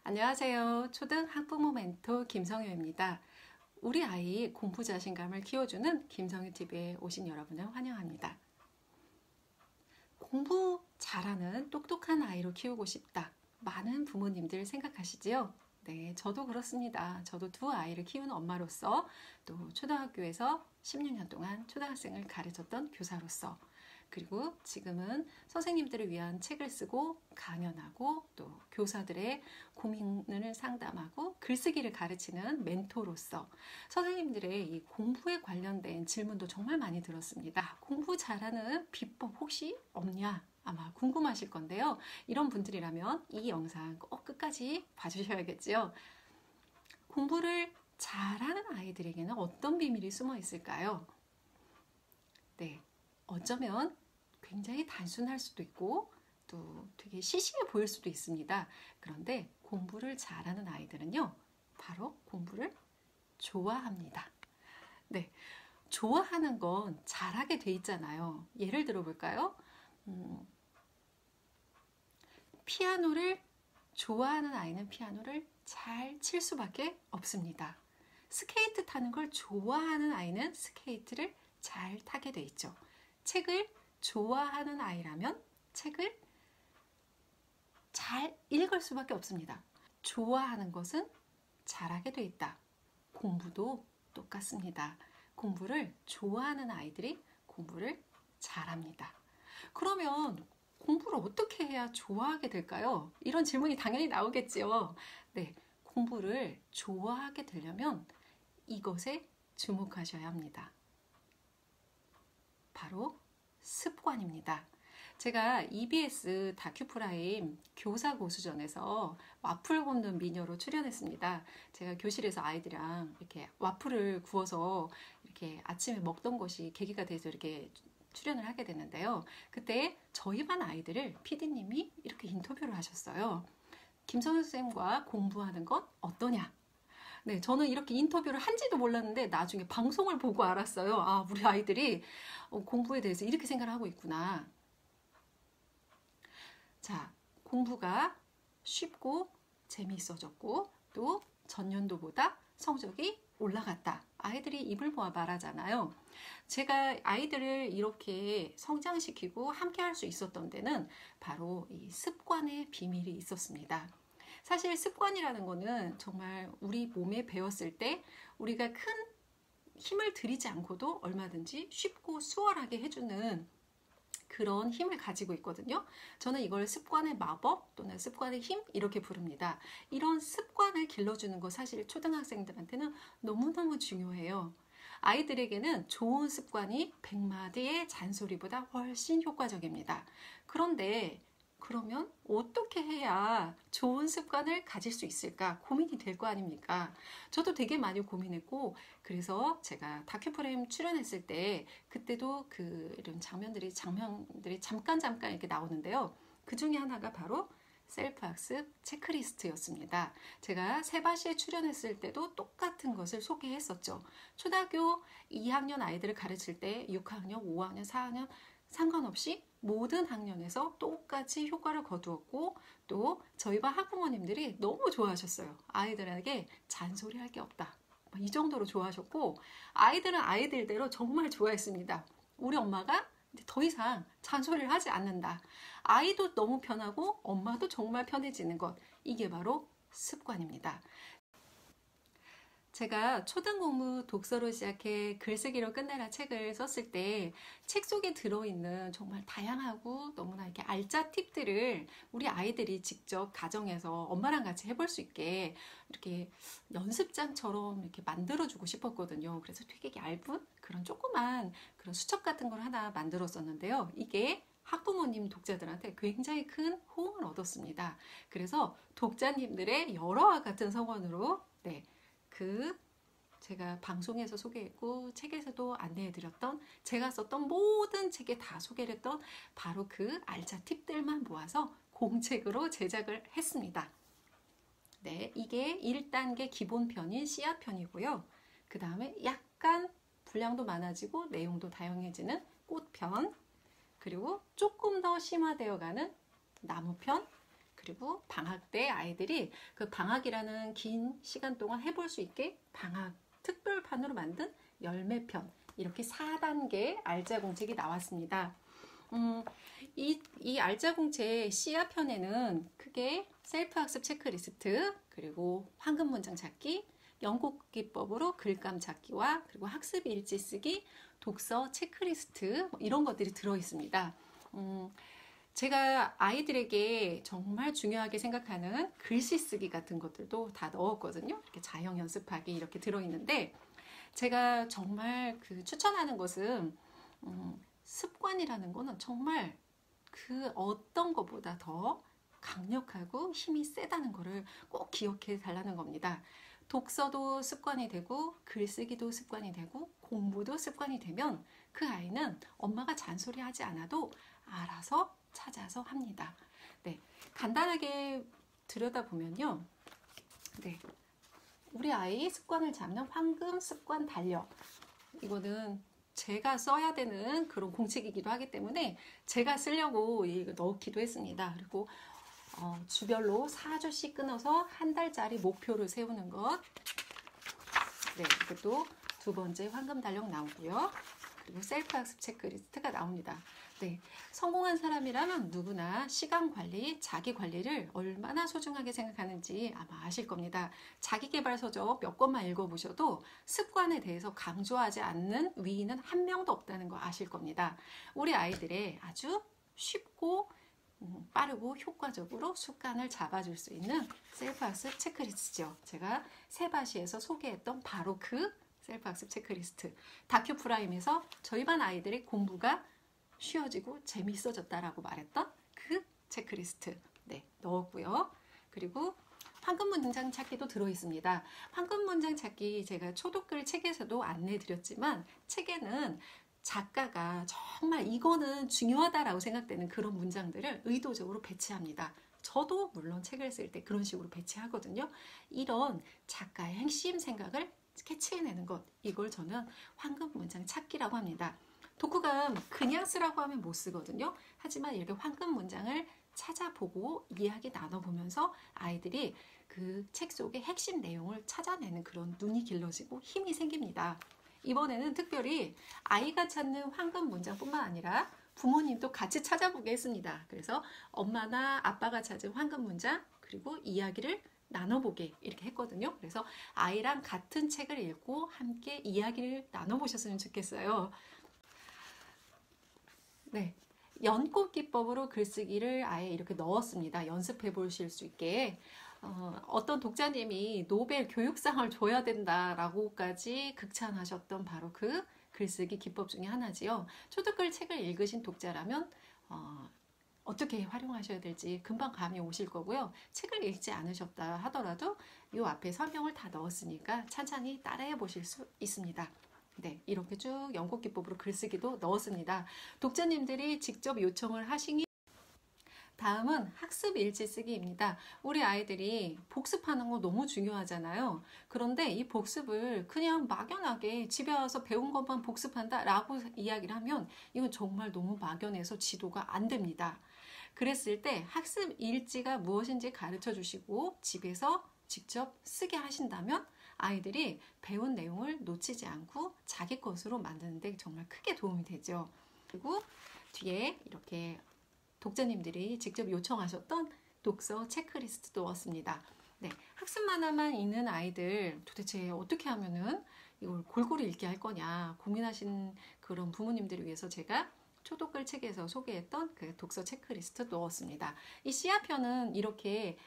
안녕하세요. 초등 학부모 멘토 김성효입니다. 우리 아이 공부 자신감을 키워주는 김성효TV에 오신 여러분을 환영합니다. 공부 잘하는 똑똑한 아이로 키우고 싶다. 많은 부모님들 생각하시지요? 네, 저도 그렇습니다. 저도 두 아이를 키우는 엄마로서 또 초등학교에서 16년 동안 초등학생을 가르쳤던 교사로서 그리고 지금은 선생님들을 위한 책을 쓰고 강연하고 또 교사들의 고민을 상담하고 글쓰기를 가르치는 멘토로서 선생님들의 이 공부에 관련된 질문도 정말 많이 들었습니다. 공부 잘하는 비법 혹시 없냐? 아마 궁금하실 건데요. 이런 분들이라면 이 영상 꼭 끝까지 봐주셔야겠죠. 공부를 잘하는 아이들에게는 어떤 비밀이 숨어 있을까요? 네, 어쩌면 굉장히 단순할 수도 있고 또 되게 시시해 보일 수도 있습니다. 그런데 공부를 잘하는 아이들은요, 바로 공부를 좋아합니다. 네, 좋아하는 건 잘하게 돼 있잖아요. 예를 들어 볼까요? 피아노를 좋아하는 아이는 피아노를 잘 칠 수밖에 없습니다. 스케이트 타는 걸 좋아하는 아이는 스케이트를 잘 타게 돼 있죠. 책을 좋아하는 아이라면 책을 잘 읽을 수밖에 없습니다. 좋아하는 것은 잘하게 돼 있다. 공부도 똑같습니다. 공부를 좋아하는 아이들이 공부를 잘합니다. 그러면 공부를 어떻게 해야 좋아하게 될까요? 이런 질문이 당연히 나오겠지요. 네, 공부를 좋아하게 되려면 이것에 주목하셔야 합니다. 바로 습관입니다. 제가 EBS 다큐프라임 교사 고수전에서 와플 굽는 미녀로 출연했습니다. 제가 교실에서 아이들이랑 이렇게 와플을 구워서 이렇게 아침에 먹던 것이 계기가 돼서 이렇게 출연을 하게 됐는데요. 그때 저희 반 아이들을 PD님이 이렇게 인터뷰를 하셨어요. 김성효 쌤과 공부하는 건 어떠냐? 네, 저는 이렇게 인터뷰를 한지도 몰랐는데 나중에 방송을 보고 알았어요. 아, 우리 아이들이 공부에 대해서 이렇게 생각을 하고 있구나. 자, 공부가 쉽고 재미있어졌고 또 전년도보다 성적이 올라갔다. 아이들이 입을 모아 말하잖아요. 제가 아이들을 이렇게 성장시키고 함께 할 수 있었던 데는 바로 이 습관의 비밀이 있었습니다. 사실 습관이라는 거는 정말 우리 몸에 배웠을 때 우리가 큰 힘을 들이지 않고도 얼마든지 쉽고 수월하게 해주는 그런 힘을 가지고 있거든요. 저는 이걸 습관의 마법 또는 습관의 힘 이렇게 부릅니다. 이런 습관을 길러주는 거 사실 초등학생들한테는 너무너무 중요해요. 아이들에게는 좋은 습관이 100마디의 잔소리보다 훨씬 효과적입니다. 그런데 그러면 어떻게 해야 좋은 습관을 가질 수 있을까 고민이 될 거 아닙니까? 저도 되게 많이 고민했고 그래서 제가 다큐프레임 출연했을 때 그때도 이런 장면들이 잠깐 이렇게 나오는데요. 그 중에 하나가 바로 셀프학습 체크리스트였습니다. 제가 세바시에 출연했을 때도 똑같은 것을 소개했었죠. 초등학교 2학년 아이들을 가르칠 때 6학년, 5학년, 4학년 상관없이 모든 학년에서 똑같이 효과를 거두었고 또 저희 반 학부모님들이 너무 좋아하셨어요. 아이들에게 잔소리할 게 없다. 이 정도로 좋아하셨고 아이들은 아이들대로 정말 좋아했습니다. 우리 엄마가 더 이상 잔소리를 하지 않는다. 아이도 너무 편하고 엄마도 정말 편해지는 것. 이게 바로 습관입니다. 제가 초등공부 독서로 시작해 글쓰기로 끝내라 책을 썼을 때 책 속에 들어있는 정말 다양하고 너무나 이렇게 알짜 팁들을 우리 아이들이 직접 가정에서 엄마랑 같이 해볼 수 있게 이렇게 연습장처럼 이렇게 만들어주고 싶었거든요. 그래서 되게 얇은 그런 조그만 그런 수첩 같은 걸 하나 만들었었는데요. 이게 학부모님 독자들한테 굉장히 큰 호응을 얻었습니다. 그래서 독자님들의 여러와 같은 성원으로 제가 방송에서 소개했고 책에서도 안내해드렸던 제가 썼던 모든 책에 다 소개를 했던 바로 그 알짜 팁들만 모아서 공책으로 제작을 했습니다. 네, 이게 1단계 기본편인 씨앗편이고요. 그 다음에 약간 분량도 많아지고 내용도 다양해지는 꽃편, 그리고 조금 더 심화되어가는 나무편, 그리고 방학 때 아이들이 그 방학이라는 긴 시간 동안 해볼 수 있게 방학 특별판으로 만든 열매편, 이렇게 4단계 알짜공책이 나왔습니다. 이 알짜공책 씨앗편에는 크게 셀프학습 체크리스트, 그리고 황금 문장 찾기, 영국기법으로 글감 찾기와 그리고 학습 일지 쓰기, 독서 체크리스트, 이런 것들이 들어 있습니다. 제가 아이들에게 정말 중요하게 생각하는 글씨 쓰기 같은 것들도 다 넣었거든요. 이렇게 자형 연습하기 이렇게 들어 있는데, 제가 정말 추천하는 것은 습관이라는 거는 정말 그 어떤 것보다 더 강력하고 힘이 세다는 거를 꼭 기억해 달라는 겁니다. 독서도 습관이 되고 글쓰기도 습관이 되고 공부도 습관이 되면 그 아이는 엄마가 잔소리하지 않아도 알아서 찾아서 합니다. 네, 간단하게 들여다보면요. 네, 우리 아이 습관을 잡는 황금 습관 달력. 이거는 제가 써야 되는 그런 공책이기도 하기 때문에 제가 쓰려고 넣기도 했습니다. 그리고 주별로 4주씩 끊어서 한 달짜리 목표를 세우는 것. 네, 이것도 두 번째 황금 달력 나오고요. 그리고 셀프학습 체크리스트가 나옵니다. 네, 성공한 사람이라면 누구나 시간 관리, 자기 관리를 얼마나 소중하게 생각하는지 아마 아실 겁니다. 자기계발 서적 몇 권만 읽어보셔도 습관에 대해서 강조하지 않는 위인은 한 명도 없다는 거 아실 겁니다. 우리 아이들의 아주 쉽고 빠르고 효과적으로 습관을 잡아줄 수 있는 셀프학습 체크리스트죠. 제가 세바시에서 소개했던 바로 그 셀프학습 체크리스트. 다큐 프라임에서 저희 반 아이들의 공부가 쉬워지고 재미있어졌다라고 말했던 그 체크리스트. 네, 넣었고요. 그리고 황금 문장 찾기도 들어있습니다. 황금 문장 찾기 제가 초독글 책에서도 안내드렸지만, 책에는 작가가 정말 이거는 중요하다라고 생각되는 그런 문장들을 의도적으로 배치합니다. 저도 물론 책을 쓸 때 그런 식으로 배치하거든요. 이런 작가의 핵심 생각을 캐치해내는 것, 이걸 저는 황금 문장 찾기라고 합니다. 독후감 그냥 쓰라고 하면 못 쓰거든요. 하지만 이렇게 황금 문장을 찾아보고 이야기 나눠보면서 아이들이 그 책 속의 핵심 내용을 찾아내는 그런 눈이 길러지고 힘이 생깁니다. 이번에는 특별히 아이가 찾는 황금 문장뿐만 아니라 부모님도 같이 찾아보게 했습니다. 그래서 엄마나 아빠가 찾은 황금 문장, 그리고 이야기를 나눠보게 이렇게 했거든요. 그래서 아이랑 같은 책을 읽고 함께 이야기를 나눠보셨으면 좋겠어요. 네, 연꽃기법으로 글쓰기를 아예 이렇게 넣었습니다. 연습해 보실 수 있게. 어떤 독자님이 노벨 교육상을 줘야 된다라고까지 극찬하셨던 바로 그 글쓰기 기법 중에 하나지요. 초특글 책을 읽으신 독자라면 어떻게 활용하셔야 될지 금방 감이 오실 거고요. 책을 읽지 않으셨다 하더라도 이 앞에 설명을 다 넣었으니까 찬찬히 따라해 보실 수 있습니다. 네, 이렇게 쭉 연꽃기법으로 글쓰기도 넣었습니다. 독자님들이 직접 요청을 하시니 다음은 학습 일지 쓰기입니다. 우리 아이들이 복습하는 거 너무 중요하잖아요. 그런데 이 복습을 그냥 막연하게 집에 와서 배운 것만 복습한다 라고 이야기를 하면 이건 정말 너무 막연해서 지도가 안 됩니다. 그랬을 때 학습 일지가 무엇인지 가르쳐 주시고 집에서 직접 쓰게 하신다면 아이들이 배운 내용을 놓치지 않고 자기 것으로 만드는 데 정말 크게 도움이 되죠. 그리고 뒤에 이렇게 독자님들이 직접 요청하셨던 독서 체크리스트도 넣었습니다. 네, 학습 만화만 있는 아이들 도대체 어떻게 하면은 이걸 골고루 읽게 할 거냐 고민하신 그런 부모님들을 위해서 제가 초독글 책에서 소개했던 그 독서 체크리스트 넣었습니다. 이 씨앗편은 이렇게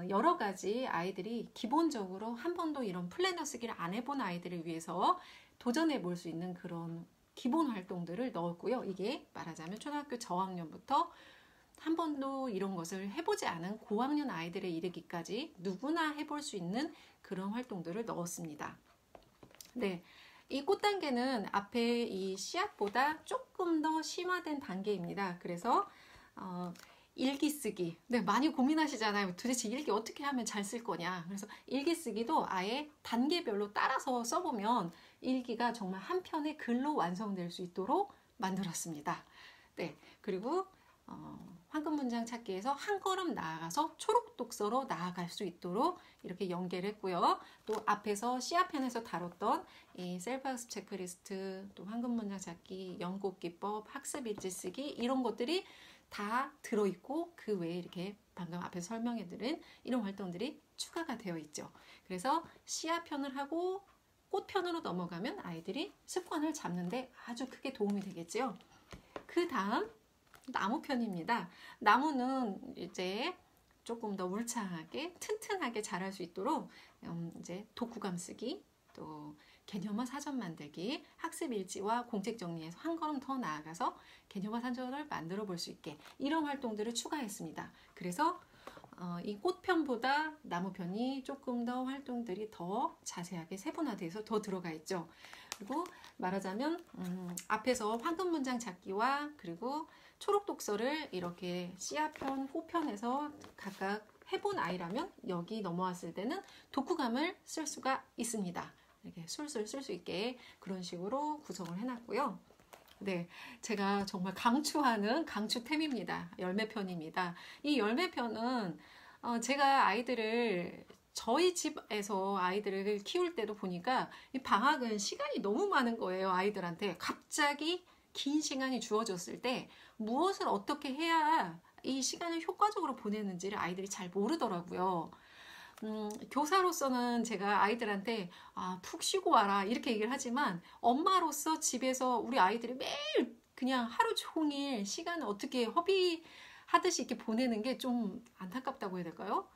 여러 가지 아이들이 기본적으로 한 번도 이런 플래너 쓰기를 안 해본 아이들을 위해서 도전해 볼 수 있는 그런 기본 활동들을 넣었고요. 이게 말하자면 초등학교 저학년부터 한 번도 이런 것을 해보지 않은 고학년 아이들에 이르기까지 누구나 해볼 수 있는 그런 활동들을 넣었습니다. 네, 이 꽃 단계는 앞에 이 씨앗보다 조금 더 심화된 단계입니다. 그래서 일기 쓰기. 네, 많이 고민하시잖아요. 도대체 일기 어떻게 하면 잘 쓸 거냐. 그래서 일기 쓰기도 아예 단계별로 따라서 써보면 일기가 정말 한 편의 글로 완성될 수 있도록 만들었습니다. 네, 그리고 황금 문장 찾기에서 한 걸음 나아가서 초록 독서로 나아갈 수 있도록 이렇게 연계를 했고요. 또 앞에서 C화편에서 다뤘던 이 셀프학습 체크리스트, 또 황금 문장 찾기, 연꽃 기법, 학습 일지 쓰기 이런 것들이 다 들어있고 그 외에 이렇게 방금 앞에서 설명해드린 이런 활동들이 추가가 되어 있죠. 그래서 C화편을 하고 꽃편으로 넘어가면 아이들이 습관을 잡는데 아주 크게 도움이 되겠죠. 그 다음 나무편입니다. 나무는 이제 조금 더 울창하게 튼튼하게 자랄 수 있도록 이제 독후감 쓰기, 또 개념화 사전 만들기, 학습 일지와 공책 정리에서 한 걸음 더 나아가서 개념화 사전을 만들어 볼 수 있게 이런 활동들을 추가했습니다. 그래서 이 꽃편보다 나무편이 조금 더 활동들이 더 자세하게 세분화돼서 더 들어가 있죠. 그리고 말하자면 앞에서 황금 문장 찾기와 그리고 초록 독서를 이렇게 C화편, 호편에서 각각 해본 아이라면 여기 넘어왔을 때는 독후감을 쓸 수가 있습니다. 이렇게 술술 쓸 수 있게 그런 식으로 구성을 해놨고요. 네, 제가 정말 강추하는 강추템입니다. 열매편입니다. 이 열매편은 제가 아이들을 저희 집에서 아이들을 키울 때도 보니까 이 방학은 시간이 너무 많은 거예요. 아이들한테 갑자기 긴 시간이 주어졌을 때 무엇을 어떻게 해야 이 시간을 효과적으로 보내는지를 아이들이 잘 모르더라고요. 교사로서는 제가 아이들한테 푹 쉬고 와라 이렇게 얘기를 하지만 엄마로서 집에서 우리 아이들이 매일 그냥 하루 종일 시간을 어떻게 허비하듯이 이렇게 보내는 게 좀 안타깝다고 해야 될까요?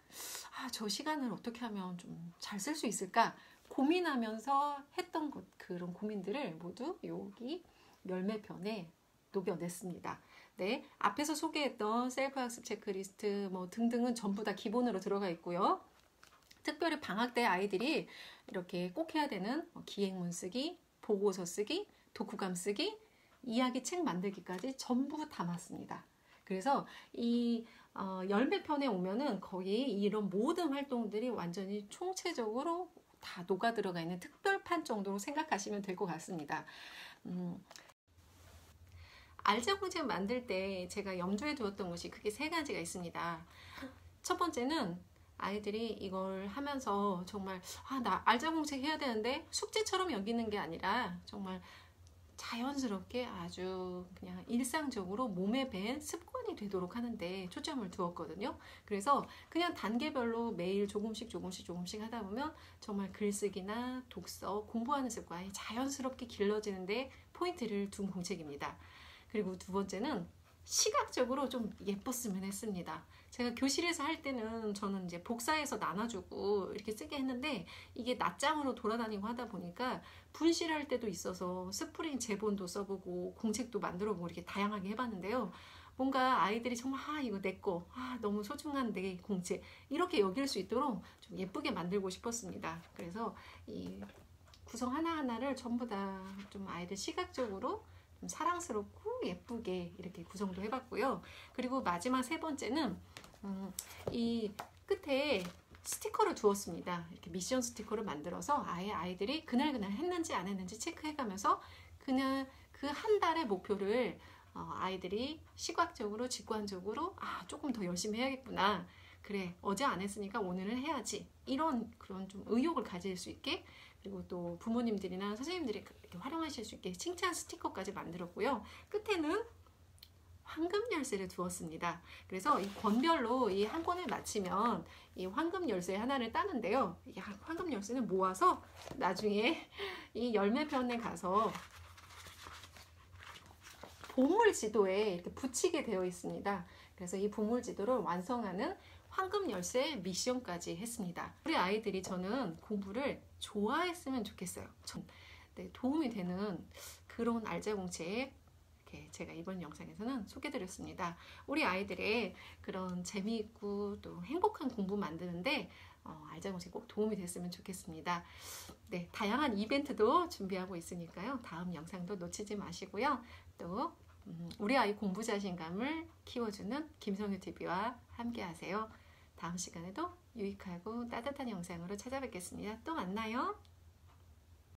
저 시간을 어떻게 하면 좀 잘 쓸 수 있을까 고민하면서 했던 그런 고민들을 모두 여기 열매편에 녹여냈습니다. 네, 앞에서 소개했던 셀프학습 체크리스트 뭐 등등은 전부 다 기본으로 들어가 있고요. 특별히 방학 때 아이들이 이렇게 꼭 해야 되는 기획문 쓰기, 보고서 쓰기, 독후감 쓰기, 이야기 책 만들기까지 전부 담았습니다. 그래서 이 열매편에 오면은 거의 이런 모든 활동들이 완전히 총체적으로 다 녹아 들어가 있는 특별판 정도로 생각하시면 될 것 같습니다. 알짜공책 만들 때 제가 염두에 두었던 것이 크게 세 가지가 있습니다. 첫 번째는 아이들이 이걸 하면서 정말 나 알짜공책 해야 되는데 숙제처럼 여기는 게 아니라 정말 자연스럽게 아주 그냥 일상적으로 몸에 밴 습관이 되도록 하는데 초점을 두었거든요. 그래서 그냥 단계별로 매일 조금씩 하다 보면 정말 글쓰기나 독서, 공부하는 습관이 자연스럽게 길러지는데 포인트를 둔 공책입니다. 그리고 두 번째는 시각적으로 좀 예뻤으면 했습니다. 제가 교실에서 할 때는 저는 이제 복사해서 나눠주고 이렇게 쓰게 했는데 이게 낱장으로 돌아다니고 하다 보니까 분실할 때도 있어서 스프링 제본도 써보고 공책도 만들어보고 이렇게 다양하게 해봤는데요. 뭔가 아이들이 정말 이거 내 거, 너무 소중한 내 공책 이렇게 여길 수 있도록 좀 예쁘게 만들고 싶었습니다. 그래서 이 구성 하나하나를 전부 다 좀 아이들 시각적으로 좀 사랑스럽고 예쁘게 이렇게 구성도 해봤고요. 그리고 마지막 세 번째는 이 끝에 스티커를 두었습니다. 이렇게 미션 스티커를 만들어서 아예 아이들이 그날 했는지 안 했는지 체크해가면서 그냥 그 한 달의 목표를 아이들이 시각적으로 직관적으로 조금 더 열심히 해야겠구나. 그래, 어제 안 했으니까 오늘은 해야지. 이런 그런 좀 의욕을 가질 수 있게, 그리고 또 부모님들이나 선생님들이 이렇게 활용하실 수 있게 칭찬 스티커까지 만들었고요. 끝에는 황금 열쇠를 두었습니다. 그래서 이 권별로 이 한 권을 마치면 이 황금 열쇠 하나를 따는데요. 이 황금 열쇠는 모아서 나중에 이 열매편에 가서 보물 지도에 이렇게 붙이게 되어 있습니다. 그래서 이 보물 지도를 완성하는 황금 열쇠 미션까지 했습니다. 우리 아이들이 저는 공부를 좋아했으면 좋겠어요. 네, 도움이 되는 그런 알짜공책 제가 이번 영상에서는 소개드렸습니다. 우리 아이들의 그런 재미있고 또 행복한 공부 만드는데 알짜공책 꼭 도움이 됐으면 좋겠습니다. 네, 다양한 이벤트도 준비하고 있으니까요. 다음 영상도 놓치지 마시고요. 또 우리 아이 공부 자신감을 키워주는 김성유TV와 함께 하세요. 다음 시간에도 유익하고 따뜻한 영상으로 찾아뵙겠습니다. 또 만나요.